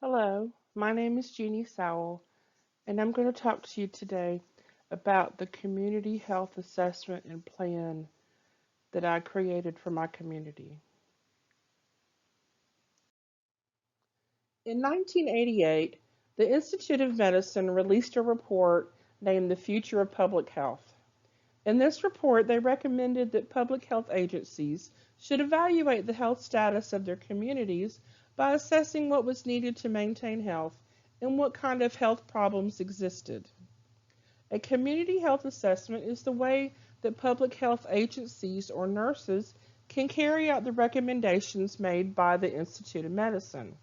Hello, my name is Jeannie Sowell, and I'm going to talk to you today about the community health assessment and plan that I created for my community. In 1988, the Institute of Medicine released a report named The Future of Public Health. In this report, they recommended that public health agencies should evaluate the health status of their communities by assessing what was needed to maintain health and what kind of health problems existed. A community health assessment is the way that public health agencies or nurses can carry out the recommendations made by the Institute of Medicine.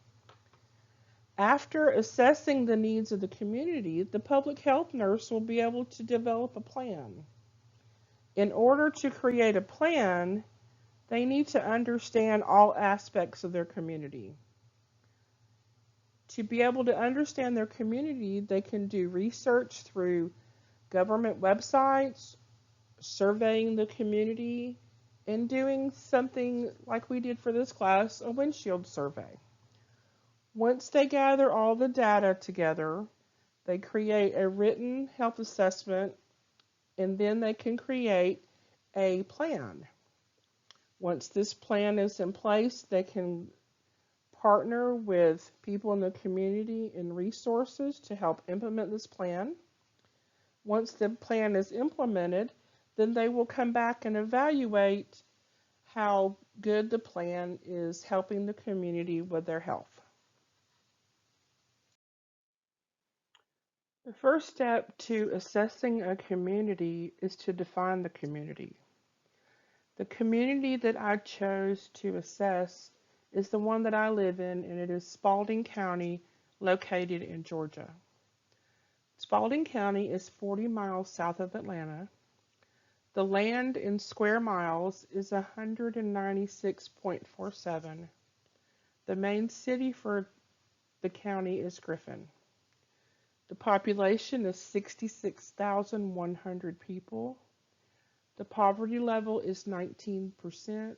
After assessing the needs of the community, the public health nurse will be able to develop a plan. In order to create a plan, they need to understand all aspects of their community. To be able to understand their community, they can do research through government websites, surveying the community, and doing something like we did for this class, a windshield survey. Once they gather all the data together, they create a written health assessment, and then they can create a plan. Once this plan is in place, they can partner with people in the community and resources to help implement this plan. Once the plan is implemented, then they will come back and evaluate how good the plan is helping the community with their health. The first step to assessing a community is to define the community. The community that I chose to assess is the one that I live in, and it is Spalding County, located in Georgia. Spalding County is 40 miles south of Atlanta. The land in square miles is 196.47. The main city for the county is Griffin. The population is 66,100 people. The poverty level is 19%,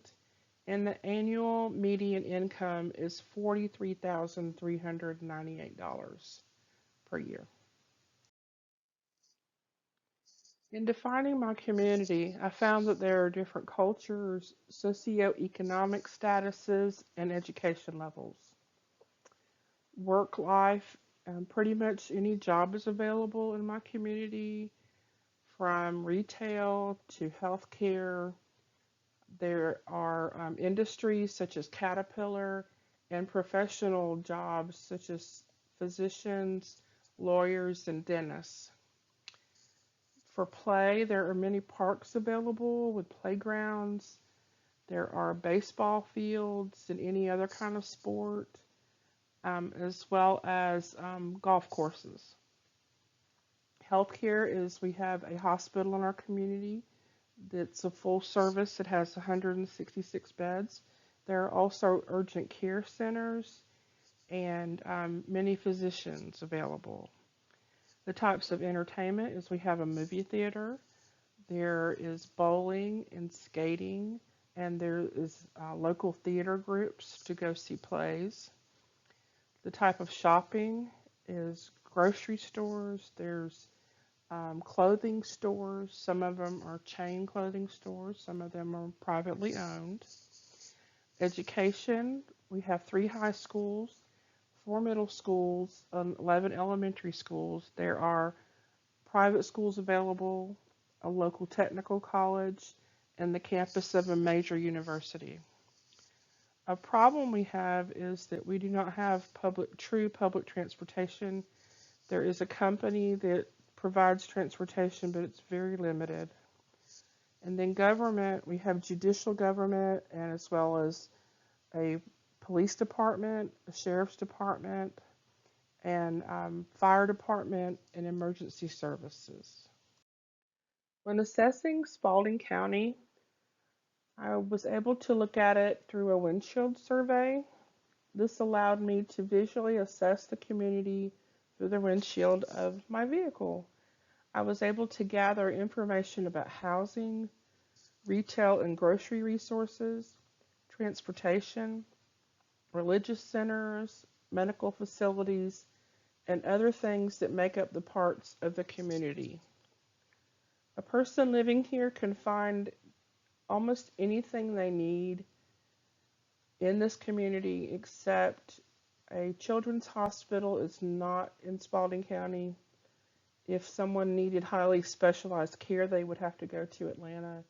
and the annual median income is $43,398 per year. In defining my community, I found that there are different cultures, socioeconomic statuses, and education levels. Work life, pretty much any job is available in my community, from retail to healthcare. There are industries such as Caterpillar and professional jobs such as physicians, lawyers, and dentists. For play, there are many parks available with playgrounds. There are baseball fields and any other kind of sport, as well as golf courses. Healthcare is we have a hospital in our community that's a full service. It has 166 beds. There are also urgent care centers and many physicians available. The types of entertainment is we have a movie theater, there is bowling and skating, and there is local theater groups to go see plays. The type of shopping is grocery stores. There's clothing stores. Some of them are chain clothing stores. Some of them are privately owned. Education, we have 3 high schools, 4 middle schools, 11 elementary schools. There are private schools available, a local technical college, and the campus of a major university. A problem we have is that we do not have true public transportation. There is a company that provides transportation, but it's very limited. And then government, we have judicial government, and as well as a police department, a sheriff's department, and fire department and emergency services. When assessing Spalding County, I was able to look at it through a windshield survey. This allowed me to visually assess the community through the windshield of my vehicle. I was able to gather information about housing, retail and grocery resources, transportation, religious centers, medical facilities, and other things that make up the parts of the community. A person living here can find almost anything they need in this community except a children's hospital is not in Spalding County. If someone needed highly specialized care, they would have to go to Atlanta.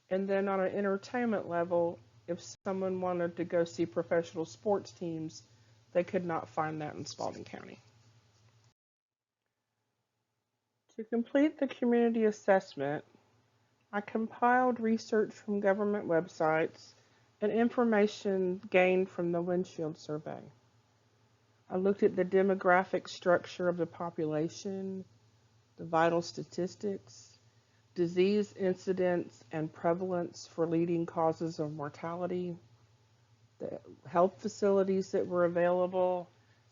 And then on an entertainment level, if someone wanted to go see professional sports teams, they could not find that in Spalding County. To complete the community assessment, I compiled research from government websites and information gained from the windshield survey. I looked at the demographic structure of the population, the vital statistics, disease incidence and prevalence for leading causes of mortality, the health facilities that were available,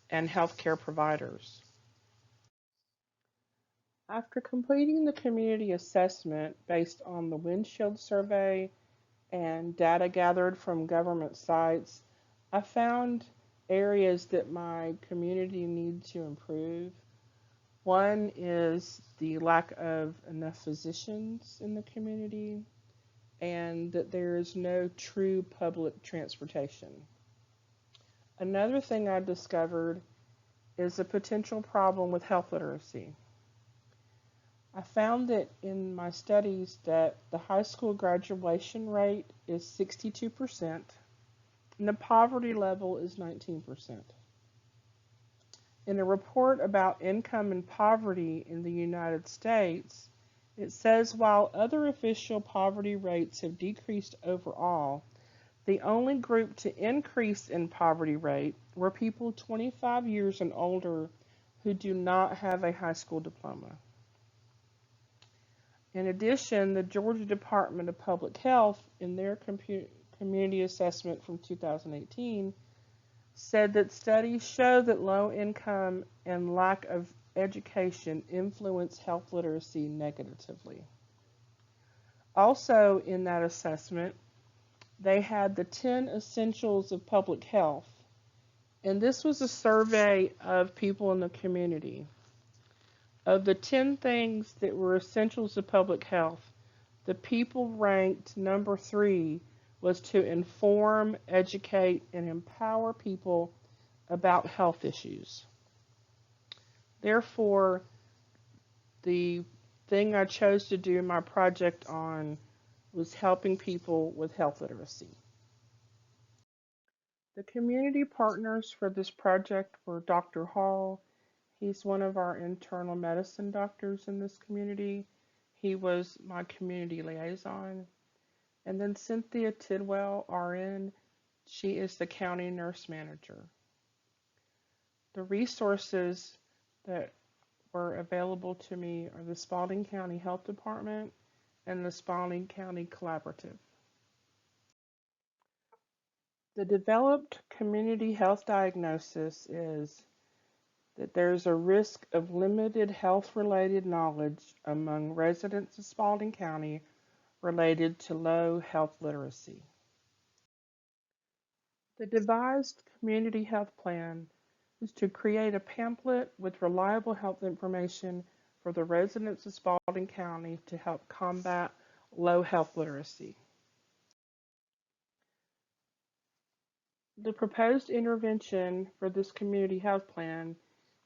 and healthcare providers. After completing the community assessment based on the windshield survey and data gathered from government sites, I found areas that my community needs to improve. One is the lack of enough physicians in the community and that there is no true public transportation. Another thing I discovered is a potential problem with health literacy. I found that in my studies that the high school graduation rate is 62% and the poverty level is 19%. In a report about income and poverty in the United States, it says while other official poverty rates have decreased overall, the only group to increase in poverty rate were people 25 years and older who do not have a high school diploma. In addition, the Georgia Department of Public Health, in their community assessment from 2018, said that studies show that low income and lack of education influence health literacy negatively. Also, in that assessment, they had the 10 essentials of public health, and this was a survey of people in the community. Of the 10 things that were essentials of public health, the people ranked number 3 was to inform, educate, and empower people about health issues. Therefore, the thing I chose to do my project on was helping people with health literacy. The community partners for this project were Dr. Hall. He's one of our internal medicine doctors in this community. He was my community liaison. And then Cynthia Tidwell, RN, she is the county nurse manager. The resources that were available to me are the Spalding County Health Department and the Spalding County Collaborative. The developed community health diagnosis is that there's a risk of limited health-related knowledge among residents of Spalding County related to low health literacy. The devised community health plan is to create a pamphlet with reliable health information for the residents of Spalding County to help combat low health literacy. The proposed intervention for this community health plan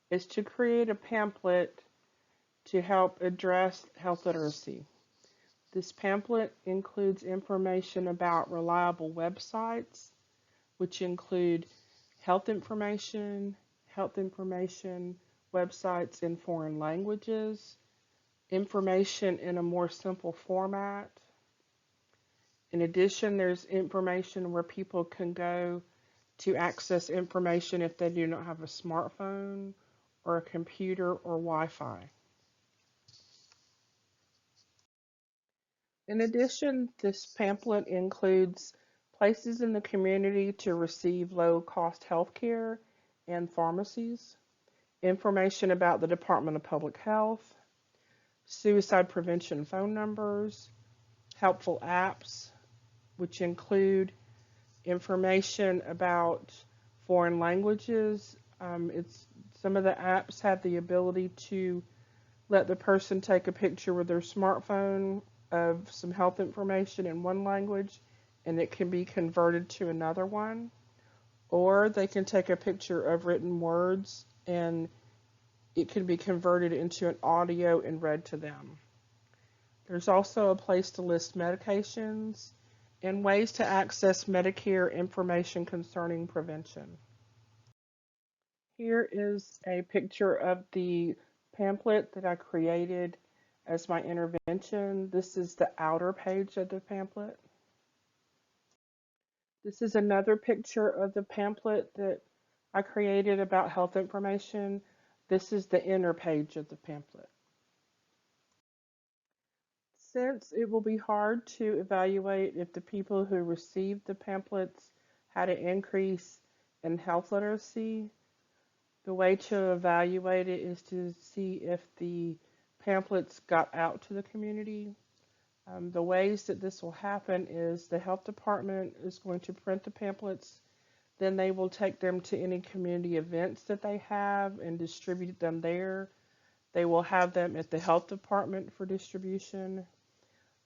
is to create a pamphlet to help address health literacy. This pamphlet includes information about reliable websites, which include health information websites in foreign languages, information in a more simple format. In addition, there's information where people can go to access information if they do not have a smartphone or a computer or Wi-Fi. In addition, this pamphlet includes places in the community to receive low-cost health care and pharmacies, information about the Department of Public Health, suicide prevention phone numbers, helpful apps, which include information about foreign languages. Some of the apps have the ability to let the person take a picture with their smartphone of some health information in one language and it can be converted to another one. Or they can take a picture of written words and it can be converted into an audio and read to them. There's also a place to list medications and ways to access Medicare information concerning prevention. Here is a picture of the pamphlet that I created as my intervention. This is the outer page of the pamphlet. This is another picture of the pamphlet that I created about health information. This is the inner page of the pamphlet. Since it will be hard to evaluate if the people who received the pamphlets had an increase in health literacy, the way to evaluate it is to see if the pamphlets got out to the community. The ways that this will happen is the health department is going to print the pamphlets, then they will take them to any community events that they have and distribute them there. They will have them at the health department for distribution.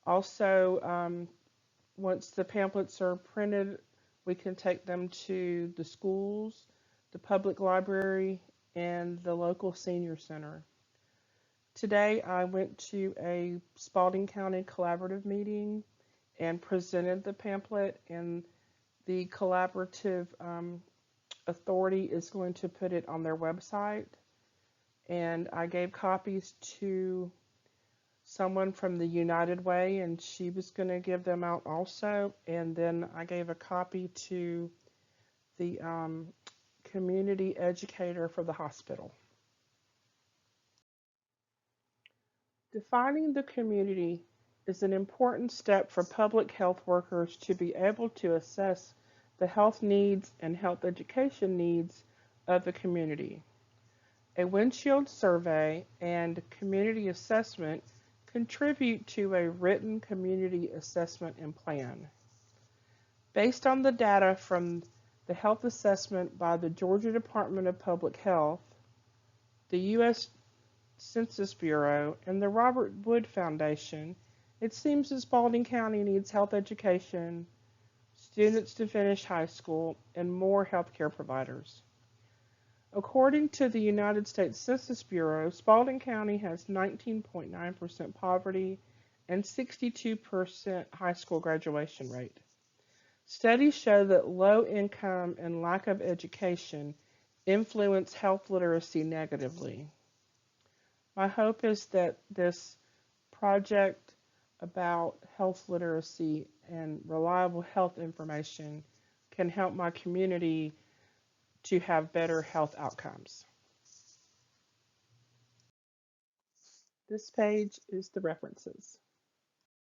Also, once the pamphlets are printed, we can take them to the schools, the public library, and the local senior center. Today, I went to a Spalding County collaborative meeting and presented the pamphlet, and the collaborative authority is going to put it on their website. And I gave copies to someone from the United Way, and she was going to give them out also. And then I gave a copy to the community educator for the hospital. Defining the community is an important step for public health workers to be able to assess the health needs and health education needs of the community. A windshield survey and community assessment contribute to a written community assessment and plan. Based on the data from the health assessment by the Georgia Department of Public Health, the U.S. Census Bureau, and the Robert Wood Foundation, it seems that Spalding County needs health education, students to finish high school, and more healthcare providers. According to the United States Census Bureau, Spalding County has 19.9% poverty and 62% high school graduation rate. Studies show that low income and lack of education influence health literacy negatively. My hope is that this project about health literacy and reliable health information can help my community to have better health outcomes. This page is the references.